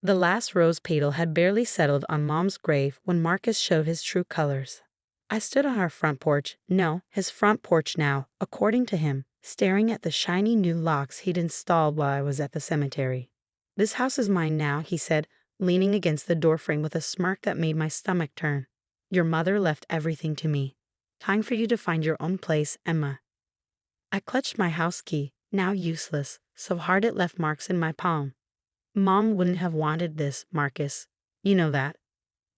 The last rose petal had barely settled on Mom's grave when Marcus showed his true colors. I stood on our front porch, no, his front porch now, according to him, staring at the shiny new locks he'd installed while I was at the cemetery. "This house is mine now," he said, leaning against the doorframe with a smirk that made my stomach turn. "Your mother left everything to me. Time for you to find your own place, Emma." I clutched my house key, now useless, so hard it left marks in my palm. "Mom wouldn't have wanted this, Marcus. You know that.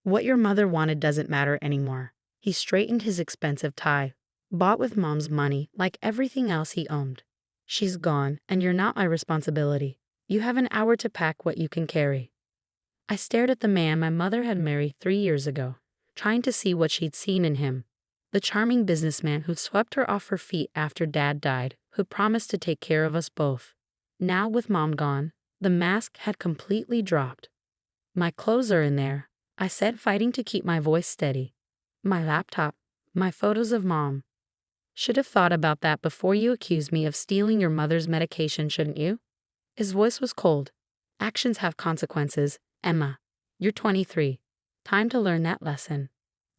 What your mother wanted doesn't matter anymore." He straightened his expensive tie, bought with Mom's money like everything else he owned. "She's gone, and you're not my responsibility. You have an hour to pack what you can carry." I stared at the man my mother had married 3 years ago, trying to see what she'd seen in him. The charming businessman who'd swept her off her feet after Dad died, who promised to take care of us both. Now, with Mom gone, the mask had completely dropped. "My clothes are in there," I said, fighting to keep my voice steady. "My laptop, my photos of Mom." "Should have thought about that before you accused me of stealing your mother's medication, shouldn't you?" His voice was cold. "Actions have consequences, Emma. You're 23. Time to learn that lesson."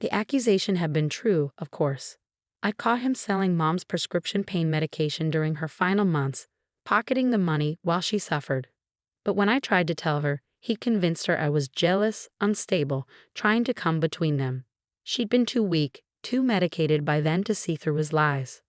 The accusation had been true, of course. I caught him selling Mom's prescription pain medication during her final months, pocketing the money while she suffered. But when I tried to tell her, he convinced her I was jealous, unstable, trying to come between them. She'd been too weak, too medicated by then to see through his lies.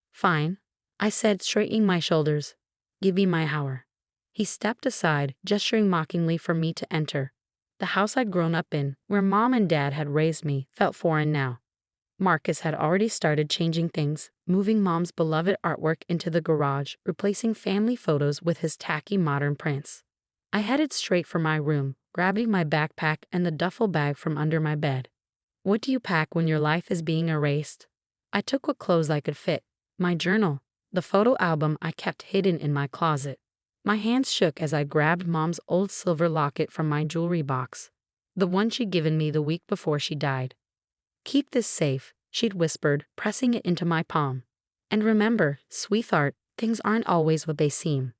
"Fine," I said, straightening my shoulders. "Give me my hour." He stepped aside, gesturing mockingly for me to enter. The house I'd grown up in, where Mom and Dad had raised me, felt foreign now. Marcus had already started changing things, moving Mom's beloved artwork into the garage, replacing family photos with his tacky modern prints. I headed straight for my room, grabbing my backpack and the duffel bag from under my bed. What do you pack when your life is being erased? I took what clothes I could fit, my journal, the photo album I kept hidden in my closet. My hands shook as I grabbed Mom's old silver locket from my jewelry box, the one she'd given me the week before she died. "Keep this safe," she'd whispered, pressing it into my palm. "And remember, sweetheart, things aren't always what they seem."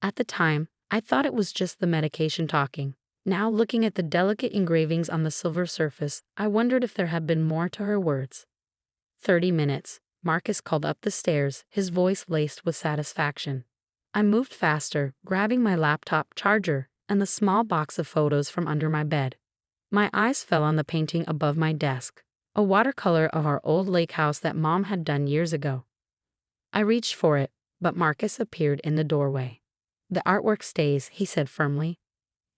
At the time, I thought it was just the medication talking. Now, looking at the delicate engravings on the silver surface, I wondered if there had been more to her words. 30 minutes, Marcus called up the stairs, his voice laced with satisfaction. I moved faster, grabbing my laptop charger and the small box of photos from under my bed. My eyes fell on the painting above my desk, a watercolor of our old lake house that Mom had done years ago. I reached for it, but Marcus appeared in the doorway. "The artwork stays," he said firmly.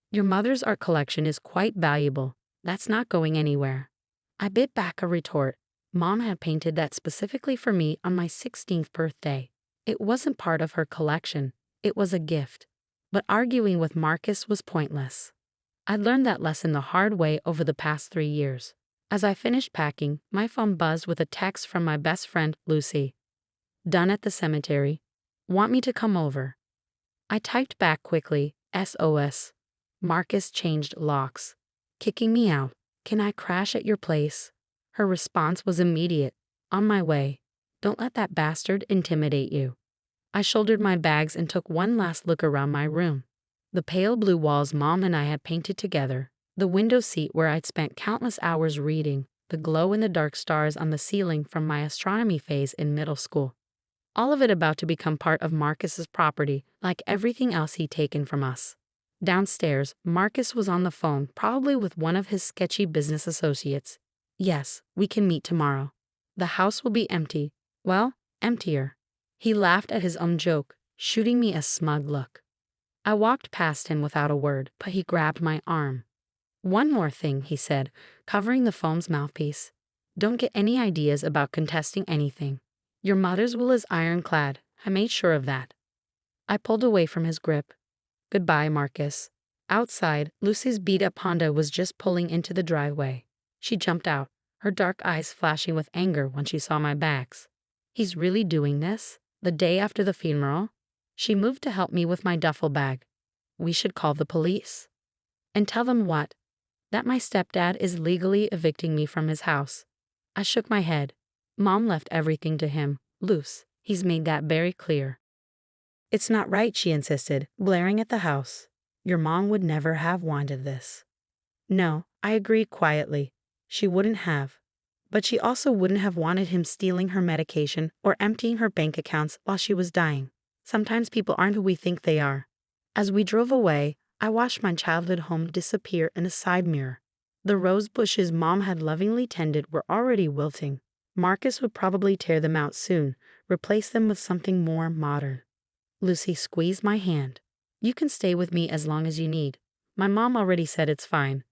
"Your mother's art collection is quite valuable. That's not going anywhere." I bit back a retort. Mom had painted that specifically for me on my 16th birthday. It wasn't part of her collection. It was a gift. But arguing with Marcus was pointless. I'd learned that lesson the hard way over the past 3 years. As I finished packing, my phone buzzed with a text from my best friend, Lucy. "Done at the cemetery. Want me to come over?" I typed back quickly, SOS. Marcus changed locks. "Kicking me out. Can I crash at your place?" Her response was immediate. "On my way. Don't let that bastard intimidate you." I shouldered my bags and took one last look around my room. The pale blue walls Mom and I had painted together, the window seat where I'd spent countless hours reading, the glow-in-the-dark stars on the ceiling from my astronomy phase in middle school. All of it about to become part of Marcus's property, like everything else he'd taken from us. Downstairs, Marcus was on the phone, probably with one of his sketchy business associates. "Yes, we can meet tomorrow. The house will be empty. Well, emptier." He laughed at his own joke, shooting me a smug look. I walked past him without a word, but he grabbed my arm. "One more thing," he said, covering the phone's mouthpiece. "Don't get any ideas about contesting anything. Your mother's will is ironclad. I made sure of that." I pulled away from his grip. "Goodbye, Marcus." Outside, Lucy's beat-up Honda was just pulling into the driveway. She jumped out, her dark eyes flashing with anger when she saw my bags. "He's really doing this? The day after the funeral?" She moved to help me with my duffel bag. "We should call the police." "And tell them what?" "That my stepdad is legally evicting me from his house." I shook my head. "Mom left everything to him, Luce. He's made that very clear." "It's not right," she insisted, glaring at the house. Your mom would never have wanted this. No, I agreed quietly. She wouldn't have. But she also wouldn't have wanted him stealing her medication or emptying her bank accounts while she was dying. Sometimes people aren't who we think they are. As we drove away, I watched my childhood home disappear in a side mirror. The rose bushes Mom had lovingly tended were already wilting. Marcus would probably tear them out soon, replace them with something more modern. Lucy squeezed my hand. You can stay with me as long as you need. My mom already said it's fine.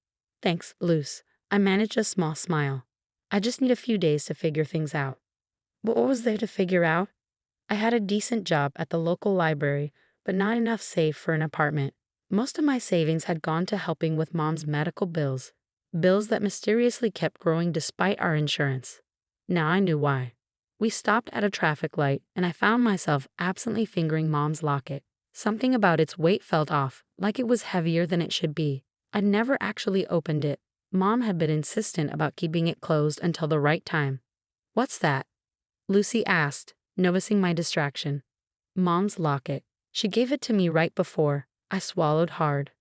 Thanks, Luce. I managed a small smile. I just need a few days to figure things out. But what was there to figure out? I had a decent job at the local library, but not enough saved for an apartment. Most of my savings had gone to helping with Mom's medical bills that mysteriously kept growing despite our insurance. Now I knew why. We stopped at a traffic light, and I found myself absently fingering Mom's locket. Something about its weight felt off, like it was heavier than it should be. I'd never actually opened it. Mom had been insistent about keeping it closed until the right time. What's that? Lucy asked, noticing my distraction. Mom's locket. She gave it to me right before. I swallowed hard.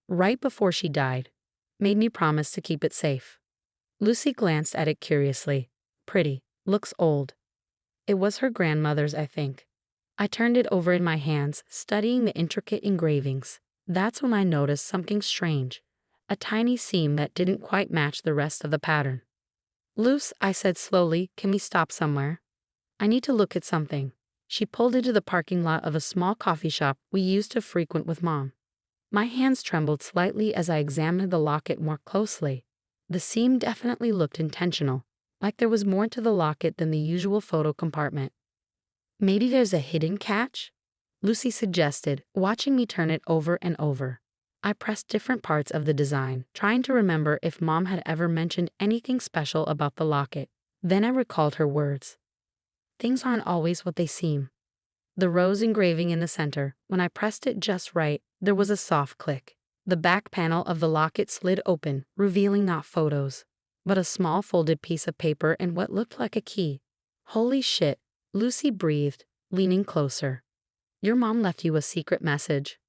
Right before she died. Made me promise to keep it safe. Lucy glanced at it curiously. Pretty. Looks old. It was her grandmother's, I think. I turned it over in my hands, studying the intricate engravings. That's when I noticed something strange. A tiny seam that didn't quite match the rest of the pattern. Luce, I said slowly, can we stop somewhere? I need to look at something. She pulled into the parking lot of a small coffee shop we used to frequent with Mom. My hands trembled slightly as I examined the locket more closely. The seam definitely looked intentional, like there was more to the locket than the usual photo compartment. Maybe there's a hidden catch? Lucy suggested, watching me turn it over and over. I pressed different parts of the design, trying to remember if Mom had ever mentioned anything special about the locket. Then I recalled her words. Things aren't always what they seem. The rose engraving in the center, when I pressed it just right, there was a soft click. The back panel of the locket slid open, revealing not photos, but a small folded piece of paper and what looked like a key. Holy shit, Lucy breathed, leaning closer. Your mom left you a secret message.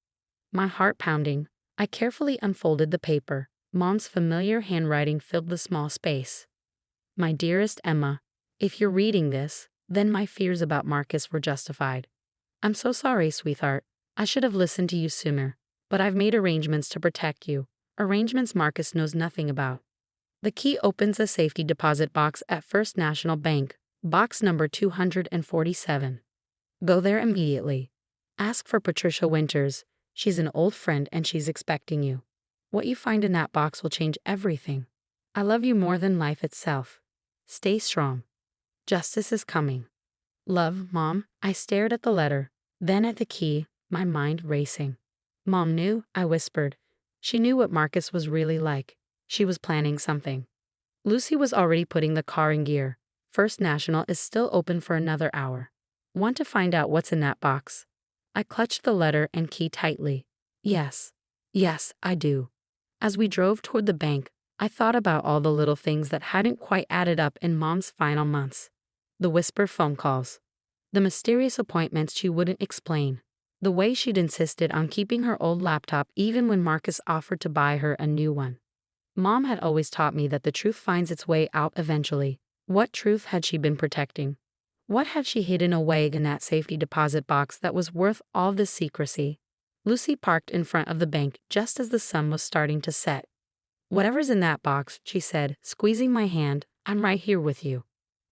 My heart pounding, I carefully unfolded the paper. Mom's familiar handwriting filled the small space. My dearest Emma, if you're reading this, then my fears about Marcus were justified. I'm so sorry, sweetheart. I should have listened to you sooner, but I've made arrangements to protect you, arrangements Marcus knows nothing about. The key opens a safety deposit box at First National Bank, box number 247. Go there immediately. Ask for Patricia Winters. She's an old friend and she's expecting you. What you find in that box will change everything. I love you more than life itself. Stay strong. Justice is coming. Love, Mom. I stared at the letter, then at the key, my mind racing. Mom knew, I whispered. She knew what Marcus was really like. She was planning something. Lucy was already putting the car in gear. First National is still open for another hour. Want to find out what's in that box? I clutched the letter and key tightly. Yes, I do. As we drove toward the bank, I thought about all the little things that hadn't quite added up in Mom's final months. The whisper phone calls. The mysterious appointments she wouldn't explain. The way she'd insisted on keeping her old laptop even when Marcus offered to buy her a new one. Mom had always taught me that the truth finds its way out eventually. What truth had she been protecting? What had she hidden away in that safety deposit box that was worth all this secrecy? Lucy parked in front of the bank just as the sun was starting to set. Whatever's in that box, she said, squeezing my hand, I'm right here with you.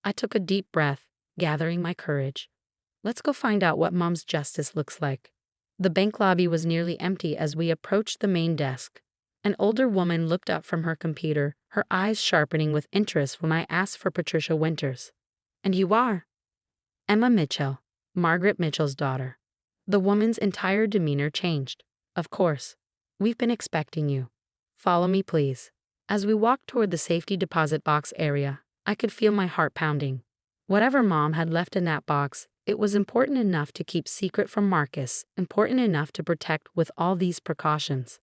I took a deep breath, gathering my courage. Let's go find out what Mom's justice looks like. The bank lobby was nearly empty as we approached the main desk. An older woman looked up from her computer, her eyes sharpening with interest when I asked for Patricia Winters. And you are? Emma Mitchell, Margaret Mitchell's daughter. The woman's entire demeanor changed. Of course. We've been expecting you. Follow me, please. As we walked toward the safety deposit box area, I could feel my heart pounding. Whatever Mom had left in that box, it was important enough to keep secret from Marcus, important enough to protect with all these precautions.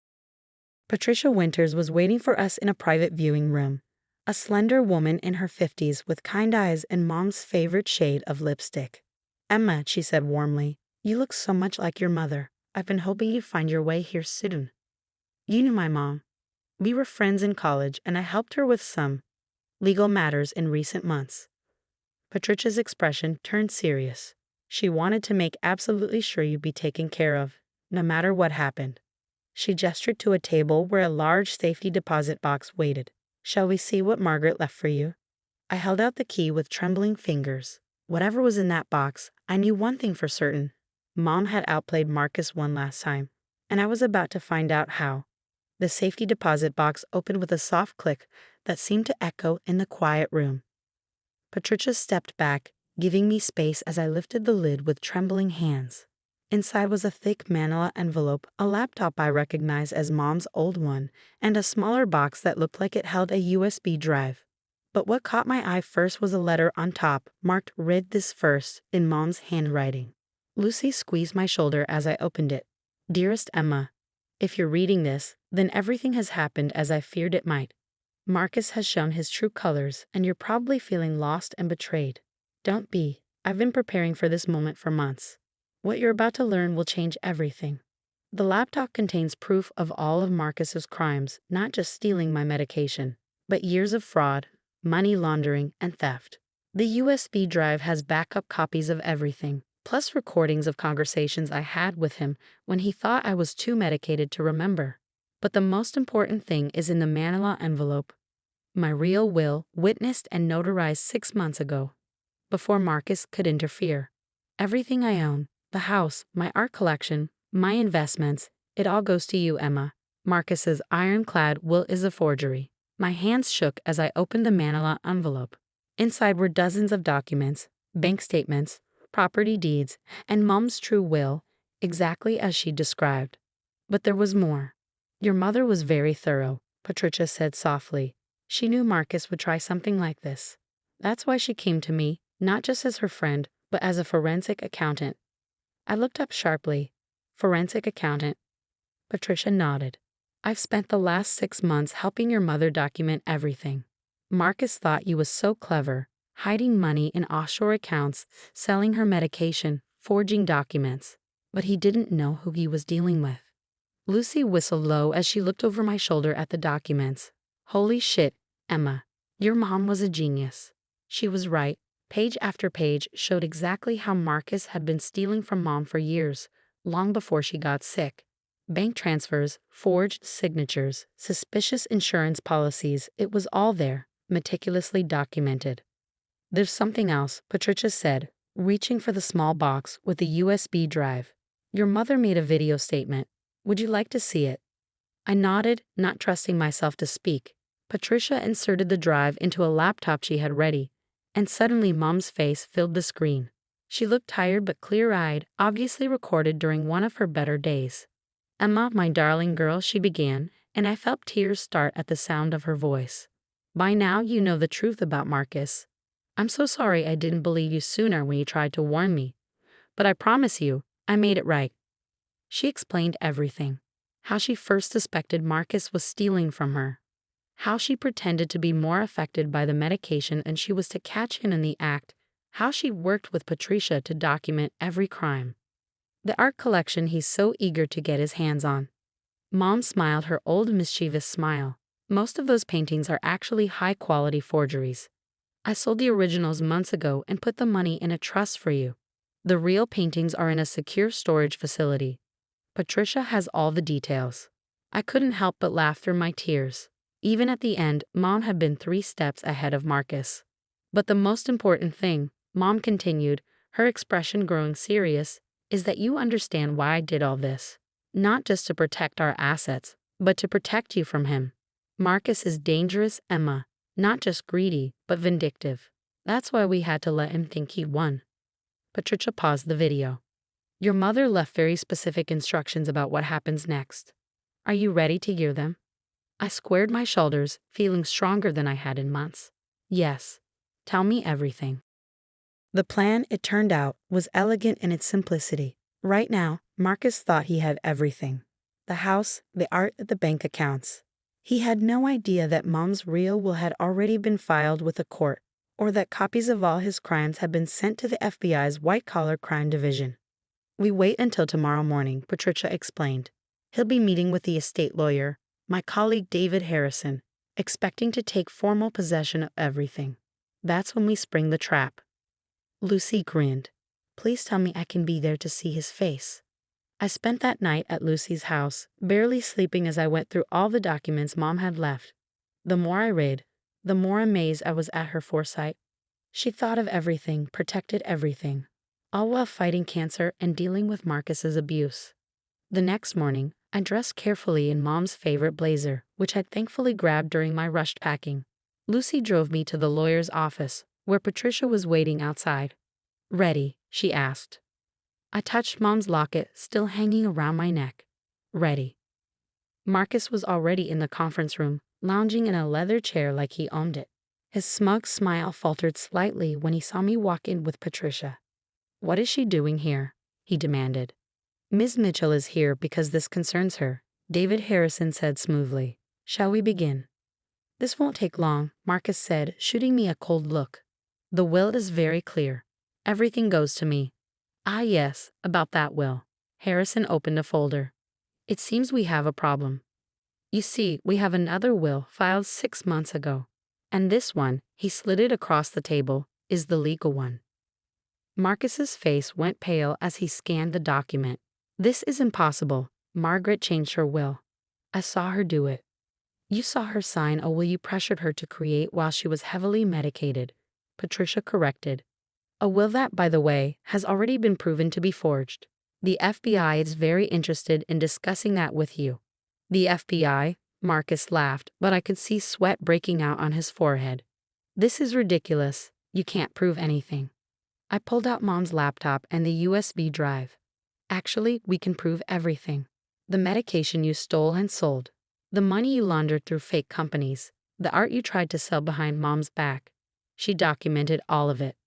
Patricia Winters was waiting for us in a private viewing room. A slender woman in her 50s with kind eyes and Mom's favorite shade of lipstick. Emma, she said warmly, you look so much like your mother. I've been hoping you'd find your way here soon. You knew my mom. We were friends in college, and I helped her with some legal matters in recent months. Patricia's expression turned serious. She wanted to make absolutely sure you'd be taken care of, no matter what happened. She gestured to a table where a large safety deposit box waited. Shall we see what Margaret left for you? I held out the key with trembling fingers. Whatever was in that box, I knew one thing for certain. Mom had outplayed Marcus one last time, and I was about to find out how. The safety deposit box opened with a soft click that seemed to echo in the quiet room. Patricia stepped back, giving me space as I lifted the lid with trembling hands. Inside was a thick manila envelope, a laptop I recognized as Mom's old one, and a smaller box that looked like it held a USB drive. But what caught my eye first was a letter on top, marked "Read this first" in Mom's handwriting. Lucy squeezed my shoulder as I opened it. Dearest Emma, if you're reading this, then everything has happened as I feared it might. Marcus has shown his true colors, and you're probably feeling lost and betrayed. Don't be. I've been preparing for this moment for months. What you're about to learn will change everything. The laptop contains proof of all of Marcus's crimes, not just stealing my medication, but years of fraud, money laundering, and theft. The USB drive has backup copies of everything, plus recordings of conversations I had with him when he thought I was too medicated to remember. But the most important thing is in the manila envelope. My real will, witnessed and notarized 6 months ago, before Marcus could interfere. Everything I own, the house, my art collection, my investments, it all goes to you, Emma. Marcus's ironclad will is a forgery. My hands shook as I opened the manila envelope. Inside were dozens of documents, bank statements, property deeds, and Mom's true will, exactly as she described. But there was more. Your mother was very thorough, Patricia said softly. She knew Marcus would try something like this. That's why she came to me, not just as her friend, but as a forensic accountant. I looked up sharply. Forensic accountant. Patricia nodded. I've spent the last 6 months helping your mother document everything. Marcus thought you was so clever, hiding money in offshore accounts, selling her medication, forging documents. But he didn't know who he was dealing with. Lucy whistled low as she looked over my shoulder at the documents. Holy shit, Emma. Your mom was a genius. She was right. Page after page showed exactly how Marcus had been stealing from Mom for years, long before she got sick. Bank transfers, forged signatures, suspicious insurance policies, it was all there, meticulously documented. There's something else, Patricia said, reaching for the small box with the USB drive. Your mother made a video statement. Would you like to see it? I nodded, not trusting myself to speak. Patricia inserted the drive into a laptop she had ready, and suddenly Mom's face filled the screen. She looked tired but clear-eyed, obviously recorded during one of her better days. Emma, my darling girl, she began, and I felt tears start at the sound of her voice. By now you know the truth about Marcus. I'm so sorry I didn't believe you sooner when you tried to warn me. But I promise you, I made it right. She explained everything. How she first suspected Marcus was stealing from her. How she pretended to be more affected by the medication and she was to catch him in the act. How she worked with Patricia to document every crime. The art collection he's so eager to get his hands on. Mom smiled her old mischievous smile. Most of those paintings are actually high-quality forgeries. I sold the originals months ago and put the money in a trust for you. The real paintings are in a secure storage facility. Patricia has all the details. I couldn't help but laugh through my tears. Even at the end, Mom had been 3 steps ahead of Marcus. But the most important thing, Mom continued, her expression growing serious, is that you understand why I did all this. Not just to protect our assets, but to protect you from him. Marcus is dangerous, Emma. Not just greedy, but vindictive. That's why we had to let him think he'd won. Patricia paused the video. Your mother left very specific instructions about what happens next. Are you ready to hear them? I squared my shoulders, feeling stronger than I had in months. Yes. Tell me everything. The plan, it turned out, was elegant in its simplicity. Right now, Marcus thought he had everything. The house, the art, the bank accounts. He had no idea that Mom's real will had already been filed with a court, or that copies of all his crimes had been sent to the FBI's white-collar crime division. We wait until tomorrow morning, Patricia explained. He'll be meeting with the estate lawyer, my colleague David Harrison, expecting to take formal possession of everything. That's when we spring the trap." Lucy grinned. "Please tell me I can be there to see his face." I spent that night at Lucy's house, barely sleeping as I went through all the documents Mom had left. The more I read, the more amazed I was at her foresight. She thought of everything, protected everything, all while fighting cancer and dealing with Marcus's abuse. The next morning, I dressed carefully in Mom's favorite blazer, which I'd thankfully grabbed during my rushed packing. Lucy drove me to the lawyer's office, where Patricia was waiting outside. "Ready?" she asked. I touched Mom's locket, still hanging around my neck. "Ready." Marcus was already in the conference room, lounging in a leather chair like he owned it. His smug smile faltered slightly when he saw me walk in with Patricia. "What is she doing here?" he demanded. "Ms. Mitchell is here because this concerns her," David Harrison said smoothly. "Shall we begin?" "This won't take long," Marcus said, shooting me a cold look. "The will is very clear. Everything goes to me." "Ah yes, about that will." Harrison opened a folder. "It seems we have a problem. You see, we have another will filed 6 months ago. And this one," he slid it across the table, "is the legal one." Marcus's face went pale as he scanned the document. "This is impossible. Margaret changed her will. I saw her do it." "You saw her sign a will you pressured her to create while she was heavily medicated," Patricia corrected. "A will that, by the way, has already been proven to be forged. The FBI is very interested in discussing that with you." "The FBI?" Marcus laughed, but I could see sweat breaking out on his forehead. "This is ridiculous. You can't prove anything." I pulled out Mom's laptop and the USB drive. "Actually, we can prove everything. The medication you stole and sold. The money you laundered through fake companies. The art you tried to sell behind Mom's back." She documented all of it.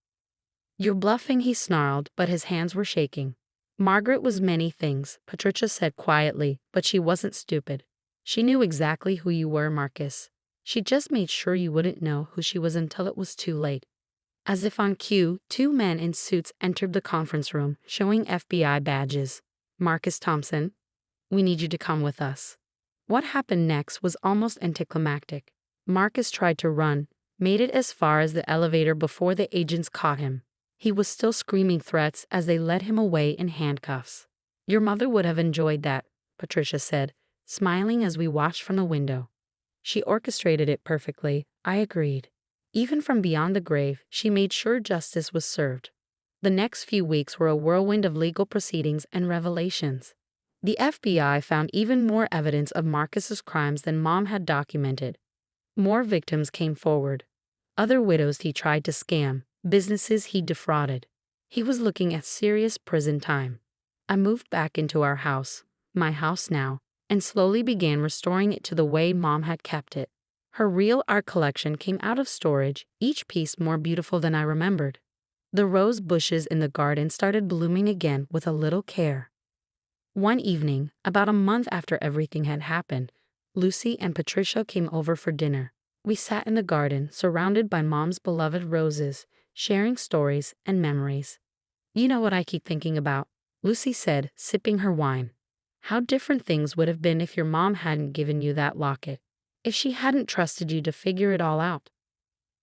"You're bluffing," he snarled, but his hands were shaking. "Margaret was many things," Patricia said quietly, "but she wasn't stupid. She knew exactly who you were, Marcus. She just made sure you wouldn't know who she was until it was too late." As if on cue, 2 men in suits entered the conference room, showing FBI badges. "Marcus Thompson, we need you to come with us." What happened next was almost anticlimactic. Marcus tried to run, made it as far as the elevator before the agents caught him. He was still screaming threats as they led him away in handcuffs. "Your mother would have enjoyed that," Patricia said, smiling as we watched from the window. "She orchestrated it perfectly," I agreed. Even from beyond the grave, she made sure justice was served. The next few weeks were a whirlwind of legal proceedings and revelations. The FBI found even more evidence of Marcus's crimes than Mom had documented. More victims came forward. Other widows he tried to scam, businesses he defrauded. He was looking at serious prison time. I moved back into our house, my house now, and slowly began restoring it to the way Mom had kept it. Her real art collection came out of storage, each piece more beautiful than I remembered. The rose bushes in the garden started blooming again with a little care. One evening, about a month after everything had happened, Lucy and Patricia came over for dinner. We sat in the garden, surrounded by Mom's beloved roses, sharing stories and memories. "You know what I keep thinking about," Lucy said, sipping her wine. "How different things would have been if your mom hadn't given you that locket. If she hadn't trusted you to figure it all out."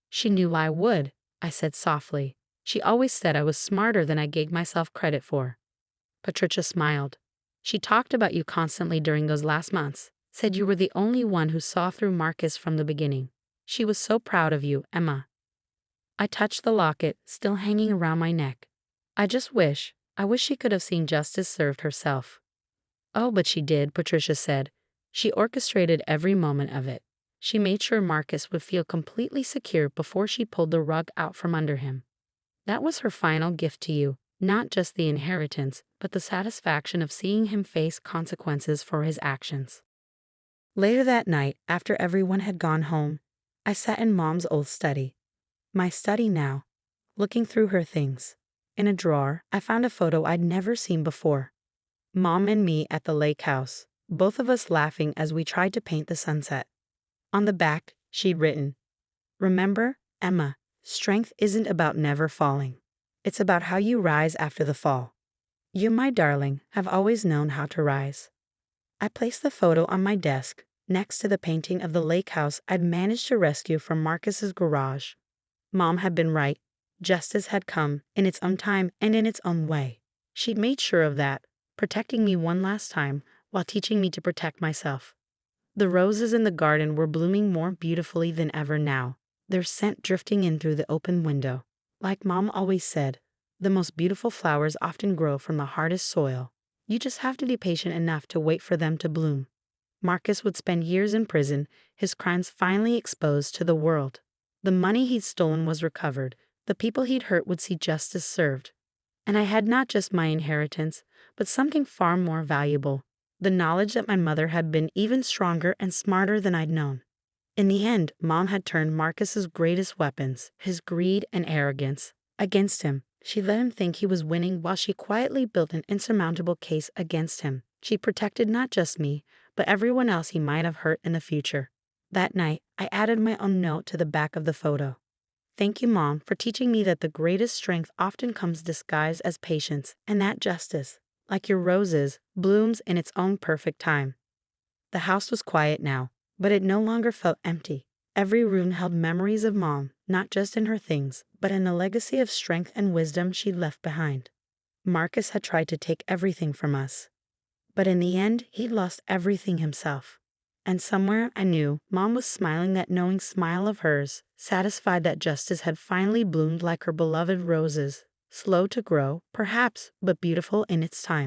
"She knew I would," I said softly. "She always said I was smarter than I gave myself credit for." Patricia smiled. "She talked about you constantly during those last months, said you were the only one who saw through Marcus from the beginning. She was so proud of you, Emma." I touched the locket, still hanging around my neck. I wish she could have seen justice served herself." "Oh, but she did," Patricia said. "She orchestrated every moment of it. She made sure Marcus would feel completely secure before she pulled the rug out from under him. That was her final gift to you, not just the inheritance, but the satisfaction of seeing him face consequences for his actions." Later that night, after everyone had gone home, I sat in Mom's old study. My study now, looking through her things. In a drawer, I found a photo I'd never seen before. Mom and me at the lake house, both of us laughing as we tried to paint the sunset. On the back, she'd written, "Remember, Emma, strength isn't about never falling. It's about how you rise after the fall. You, my darling, have always known how to rise." I placed the photo on my desk, next to the painting of the lake house I'd managed to rescue from Marcus's garage. Mom had been right. Justice had come, in its own time and in its own way. She'd made sure of that, protecting me one last time, while teaching me to protect myself. The roses in the garden were blooming more beautifully than ever now, their scent drifting in through the open window. Like Mom always said, the most beautiful flowers often grow from the hardest soil. You just have to be patient enough to wait for them to bloom. Marcus would spend years in prison, his crimes finally exposed to the world. The money he'd stolen was recovered, the people he'd hurt would see justice served. And I had not just my inheritance, but something far more valuable, the knowledge that my mother had been even stronger and smarter than I'd known. In the end, Mom had turned Marcus's greatest weapons, his greed and arrogance, against him. She let him think he was winning while she quietly built an insurmountable case against him. She protected not just me, but everyone else he might have hurt in the future. That night, I added my own note to the back of the photo. Thank you, Mom, for teaching me that the greatest strength often comes disguised as patience, and that justice, like your roses, blooms in its own perfect time. The house was quiet now, but it no longer felt empty. Every room held memories of Mom, not just in her things, but in the legacy of strength and wisdom she'd left behind. Marcus had tried to take everything from us, but in the end, he'd lost everything himself. And somewhere I knew Mom was smiling that knowing smile of hers, satisfied that justice had finally bloomed like her beloved roses, slow to grow, perhaps, but beautiful in its time.